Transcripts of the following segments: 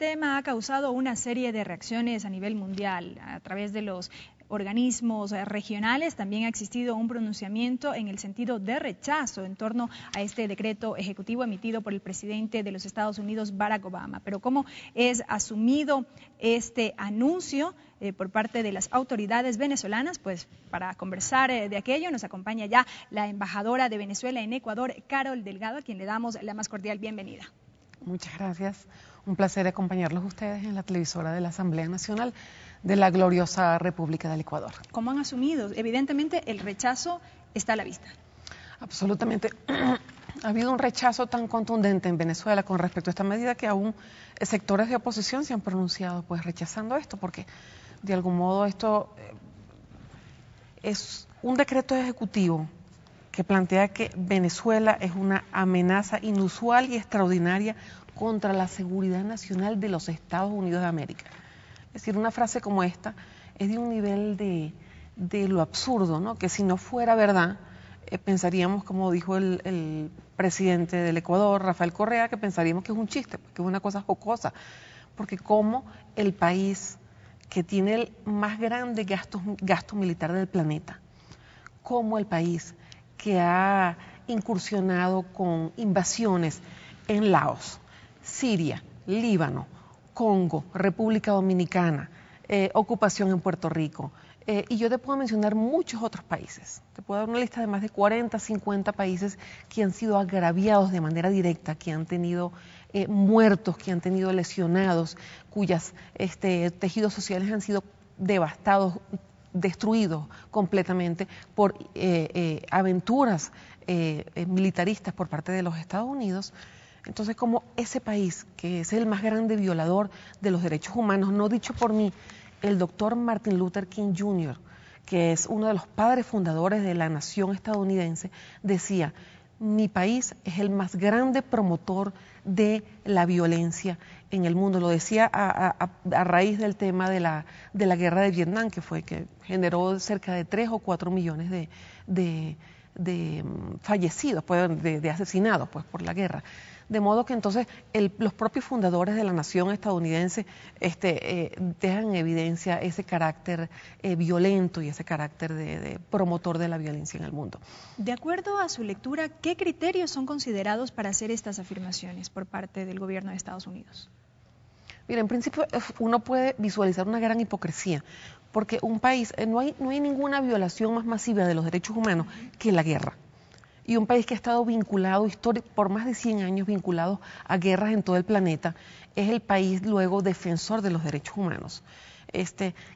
tema ha causado una serie de reacciones a nivel mundial a través de los organismos regionales. También ha existido un pronunciamiento en el sentido de rechazo en torno a este decreto ejecutivo emitido por el presidente de los Estados Unidos, Barack Obama. Pero ¿cómo es asumido este anuncio por parte de las autoridades venezolanas? Pues para conversar de aquello nos acompaña ya la embajadora de Venezuela en Ecuador, Carol Delgado, a quien le damos la más cordial bienvenida. Muchas gracias. Un placer acompañarlos ustedes en la televisora de la Asamblea Nacional de la gloriosa República del Ecuador. ¿Cómo han asumido? Evidentemente el rechazo está a la vista. Absolutamente. Ha habido un rechazo tan contundente en Venezuela con respecto a esta medida que aún sectores de oposición se han pronunciado pues rechazando esto, porque de algún modo esto es un decreto ejecutivo que plantea que Venezuela es una amenaza inusual y extraordinaria contra la seguridad nacional de los Estados Unidos de América. Es decir, una frase como esta es de un nivel de lo absurdo, ¿no? Que si no fuera verdad, pensaríamos, como dijo el presidente del Ecuador, Rafael Correa, que pensaríamos que es un chiste, que es una cosa jocosa, porque como el país que tiene el más grande gasto militar del planeta, como el país que ha incursionado con invasiones en Laos, Siria, Líbano, Congo, República Dominicana, ocupación en Puerto Rico, y yo te puedo mencionar muchos otros países. Te puedo dar una lista de más de 40, 50 países que han sido agraviados de manera directa, que han tenido muertos, que han tenido lesionados, cuyos tejidos sociales han sido devastados, destruidos completamente por aventuras militaristas por parte de los Estados Unidos. Entonces, como ese país, que es el más grande violador de los derechos humanos, no dicho por mí, el doctor Martin Luther King Jr., que es uno de los padres fundadores de la nación estadounidense, decía: mi país es el más grande promotor de la violencia en el mundo. Lo decía a raíz del tema de la guerra de Vietnam, que generó cerca de 3 o 4 millones de fallecidos, de asesinados pues, por la guerra. De modo que entonces los propios fundadores de la nación estadounidense dejan en evidencia ese carácter violento y ese carácter de promotor de la violencia en el mundo. De acuerdo a su lectura, ¿qué criterios son considerados para hacer estas afirmaciones por parte del gobierno de Estados Unidos? Mira, en principio uno puede visualizar una gran hipocresía, porque un país, no hay ninguna violación más masiva de los derechos humanos que la guerra. Y un país que ha estado vinculado por más de 100 años vinculado a guerras en todo el planeta, es el país luego defensor de los derechos humanos.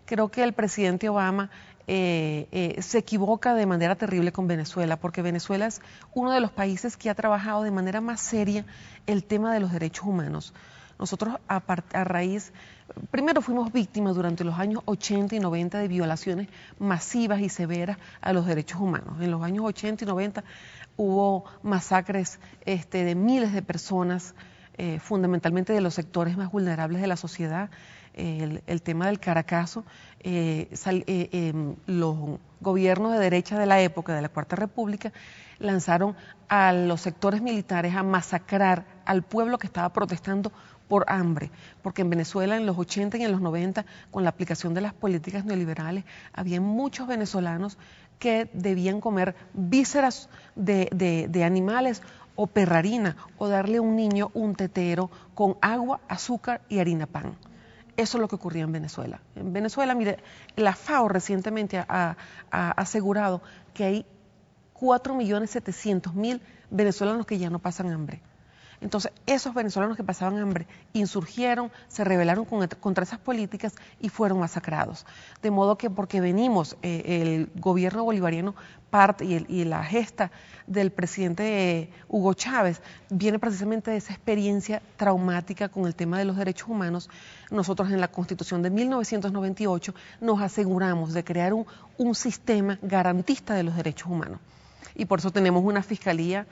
Creo que el presidente Obama se equivoca de manera terrible con Venezuela, porque Venezuela es uno de los países que ha trabajado de manera más seria el tema de los derechos humanos. Nosotros primero fuimos víctimas durante los años 80 y 90 de violaciones masivas y severas a los derechos humanos. En los años 80 y 90 hubo masacres de miles de personas, fundamentalmente de los sectores más vulnerables de la sociedad. El tema del Caracazo, los gobiernos de derecha de la época, de la Cuarta República, lanzaron a los sectores militares a masacrar al pueblo que estaba protestando por hambre, porque en Venezuela en los 80 y en los 90, con la aplicación de las políticas neoliberales, había muchos venezolanos que debían comer vísceras de animales o perrarina, o darle a un niño un tetero con agua, azúcar y harina pan. Eso es lo que ocurría en Venezuela. En Venezuela, mire, la FAO recientemente ha asegurado que hay 4.700.000 venezolanos que ya no pasan hambre. Entonces, esos venezolanos que pasaban hambre insurgieron, se rebelaron contra esas políticas y fueron masacrados. De modo que porque venimos, el gobierno bolivariano parte y la gesta del presidente Hugo Chávez viene precisamente de esa experiencia traumática con el tema de los derechos humanos. Nosotros en la Constitución de 1998 nos aseguramos de crear un sistema garantista de los derechos humanos. Y por eso tenemos una fiscalía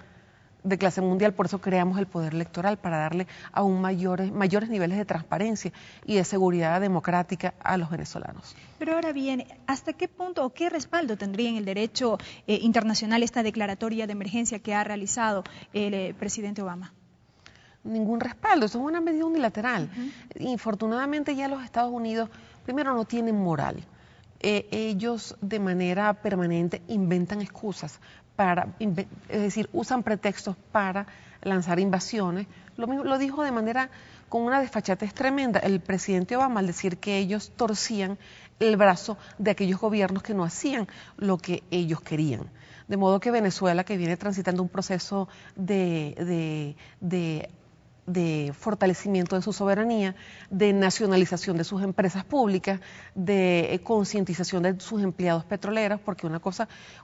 de clase mundial, por eso creamos el poder electoral, para darle aún mayores niveles de transparencia y de seguridad democrática a los venezolanos. Pero ahora bien, ¿hasta qué punto o qué respaldo tendría en el derecho internacional esta declaratoria de emergencia que ha realizado el presidente Obama? ningún respaldo, eso es una medida unilateral. Infortunadamente ya los Estados Unidos, primero, no tienen moral. Ellos de manera permanente inventan excusas es decir, usan pretextos para lanzar invasiones. Lo dijo de manera con una desfachatez tremenda el presidente Obama al decir que ellos torcían el brazo de aquellos gobiernos que no hacían lo que ellos querían. De modo que Venezuela, que viene transitando un proceso de fortalecimiento de su soberanía, de nacionalización de sus empresas públicas, de concientización de sus empleados petroleros, porque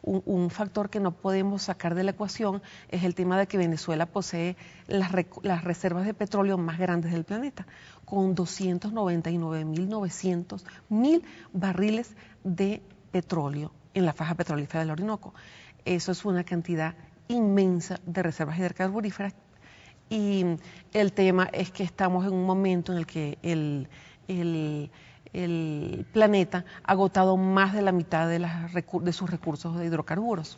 un factor que no podemos sacar de la ecuación es el tema de que Venezuela posee las reservas de petróleo más grandes del planeta, con 299.900.000 barriles de petróleo en la faja petrolífera del Orinoco. Eso es una cantidad inmensa de reservas hidrocarburíferas. Y el tema es que estamos en un momento en el que el planeta ha agotado más de la mitad de sus recursos de hidrocarburos.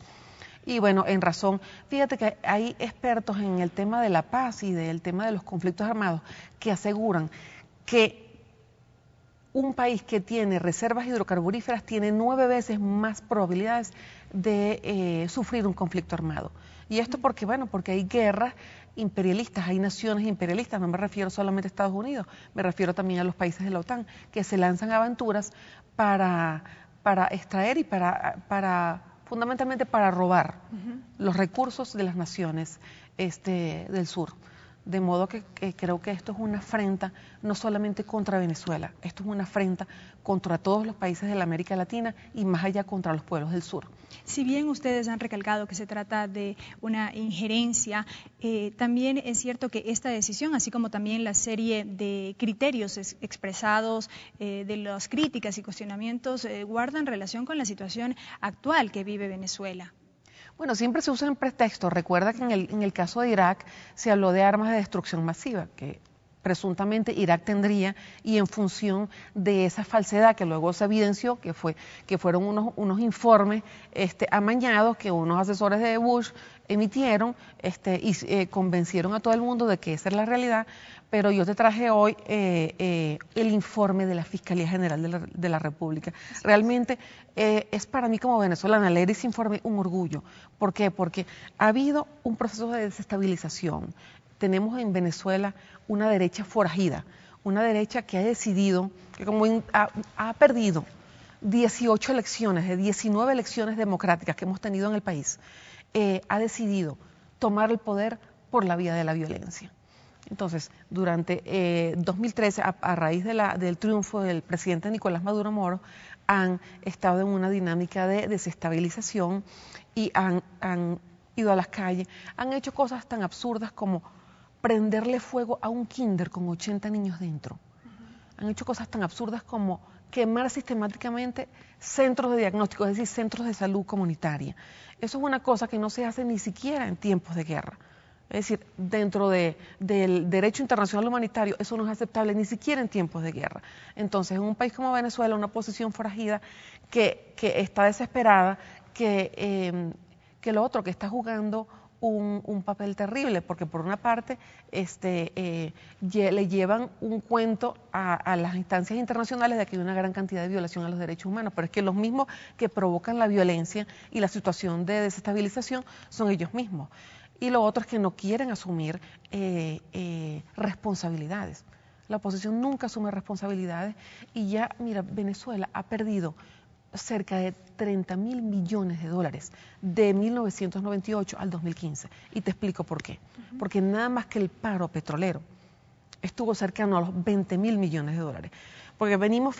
Y bueno, en razón, fíjate que hay expertos en el tema de la paz y del tema de los conflictos armados que aseguran que un país que tiene reservas hidrocarburíferas tiene 9 veces más probabilidades de sufrir un conflicto armado. Y esto porque hay guerras imperialistas, hay naciones imperialistas, no me refiero solamente a Estados Unidos, me refiero también a los países de la OTAN, que se lanzan a aventuras para extraer y fundamentalmente para robar los recursos de las naciones del sur. De modo que creo que esto es una afrenta no solamente contra Venezuela, esto es una afrenta contra todos los países de la América Latina y más allá contra los pueblos del sur. Si bien ustedes han recalcado que se trata de una injerencia, también es cierto que esta decisión, así como también la serie de criterios expresados de las críticas y cuestionamientos, guardan relación con la situación actual que vive Venezuela. Bueno, siempre se usan pretextos. Recuerda que en el caso de Irak se habló de armas de destrucción masiva, que presuntamente Irak tendría, y en función de esa falsedad que luego se evidenció, que fueron unos informes amañados que unos asesores de Bush emitieron y convencieron a todo el mundo de que esa es la realidad, pero yo te traje hoy el informe de la Fiscalía General de la República. Realmente es para mí como venezolana leer ese informe un orgullo. ¿Por qué? Porque ha habido un proceso de desestabilización. Tenemos en Venezuela una derecha forajida, una derecha que ha decidido, que ha perdido 18 elecciones, de 19 elecciones democráticas que hemos tenido en el país, ha decidido tomar el poder por la vía de la violencia. Entonces, durante 2013, a raíz del triunfo del presidente Nicolás Maduro Moro, han estado en una dinámica de desestabilización y han ido a las calles, han hecho cosas tan absurdas como prenderle fuego a un kinder con 80 niños dentro. Han hecho cosas tan absurdas como quemar sistemáticamente centros de diagnóstico, es decir, centros de salud comunitaria. Eso es una cosa que no se hace ni siquiera en tiempos de guerra. Es decir, dentro del derecho internacional humanitario, eso no es aceptable ni siquiera en tiempos de guerra. Entonces, en un país como Venezuela, una posición forajida que está desesperada, que está jugando un papel terrible, porque por una parte le llevan un cuento a las instancias internacionales de que hay una gran cantidad de violación a los derechos humanos, pero es que los mismos que provocan la violencia y la situación de desestabilización son ellos mismos. Y lo otro es que no quieren asumir responsabilidades. La oposición nunca asume responsabilidades y ya, mira, Venezuela ha perdido cerca de 30.000 millones de dólares de 1998 al 2015. Y te explico por qué. Porque nada más que el paro petrolero estuvo cercano a los 20.000 millones de dólares. Porque venimos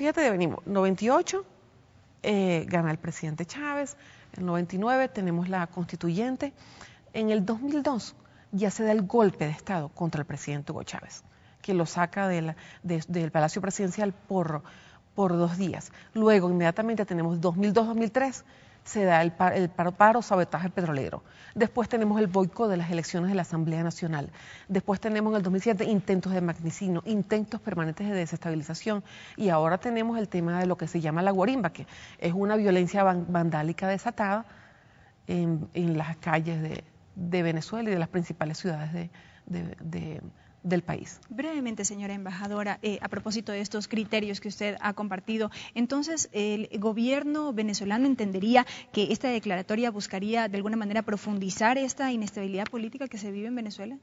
98, gana el presidente Chávez, en el 99 tenemos la constituyente, en el 2002 ya se da el golpe de Estado contra el presidente Hugo Chávez, que lo saca del Palacio Presidencial por 2 días. Luego, inmediatamente tenemos 2002-2003, se da el paro sabotaje petrolero. Después tenemos el boicot de las elecciones de la Asamblea Nacional. Después tenemos en el 2007 intentos de magnicidio, intentos permanentes de desestabilización. Y ahora tenemos el tema de lo que se llama la guarimba, que es una violencia vandálica desatada en las calles de Venezuela y de las principales ciudades del país. Brevemente, señora embajadora, a propósito de estos criterios que usted ha compartido, entonces el gobierno venezolano entendería que esta declaratoria buscaría de alguna manera profundizar esta inestabilidad política que se vive en Venezuela.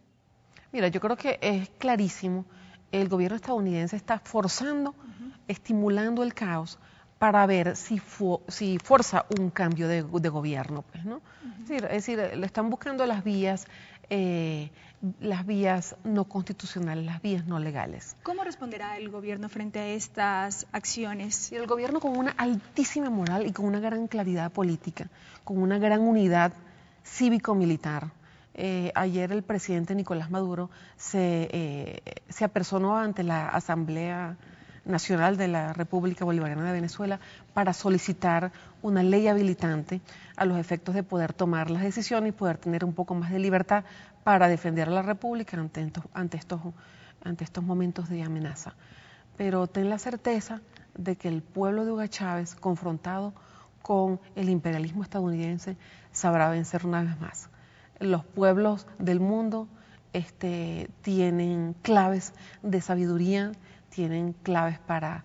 Mira, yo creo que es clarísimo, el gobierno estadounidense está forzando, estimulando el caos para ver si fuerza un cambio de gobierno, pues, ¿no? Es decir, le están buscando las vías no constitucionales, las vías no legales. ¿Cómo responderá el gobierno frente a estas acciones? Y el gobierno con una altísima moral y con una gran claridad política, con una gran unidad cívico-militar. Ayer el presidente Nicolás Maduro se apersonó ante la Asamblea Nacional de la República Bolivariana de Venezuela para solicitar una ley habilitante a los efectos de poder tomar las decisiones y poder tener un poco más de libertad para defender a la República ante estos momentos de amenaza. Pero ten la certeza de que el pueblo de Hugo Chávez, confrontado con el imperialismo estadounidense, sabrá vencer una vez más. Los pueblos del mundo tienen claves de sabiduría, tienen claves para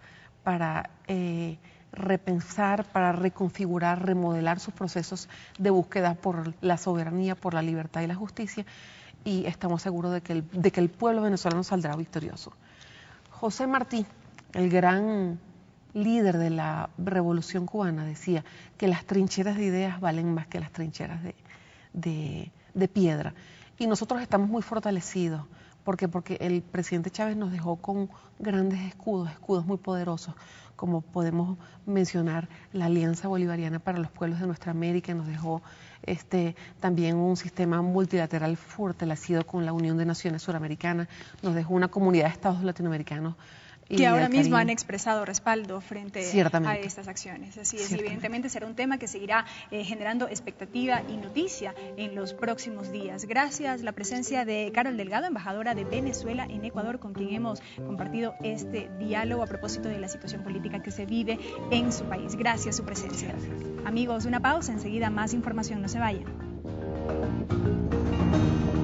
repensar, para reconfigurar, remodelar sus procesos de búsqueda por la soberanía, por la libertad y la justicia, y estamos seguros de que el pueblo venezolano saldrá victorioso. José Martí, el gran líder de la Revolución Cubana, decía que las trincheras de ideas valen más que las trincheras de piedra. Y nosotros estamos muy fortalecidos. ¿Por qué? Porque el presidente Chávez nos dejó con grandes escudos muy poderosos, como podemos mencionar la Alianza Bolivariana para los Pueblos de Nuestra América, nos dejó también un sistema multilateral fortalecido con la Unión de Naciones Suramericanas, nos dejó una comunidad de estados latinoamericanos que ahora mismo han expresado respaldo frente a estas acciones. Así es, y evidentemente será un tema que seguirá generando expectativa y noticia en los próximos días. Gracias la presencia de Carol Delgado, embajadora de Venezuela en Ecuador, con quien hemos compartido este diálogo a propósito de la situación política que se vive en su país. Gracias su presencia. Amigos, una pausa, enseguida más información, no se vayan.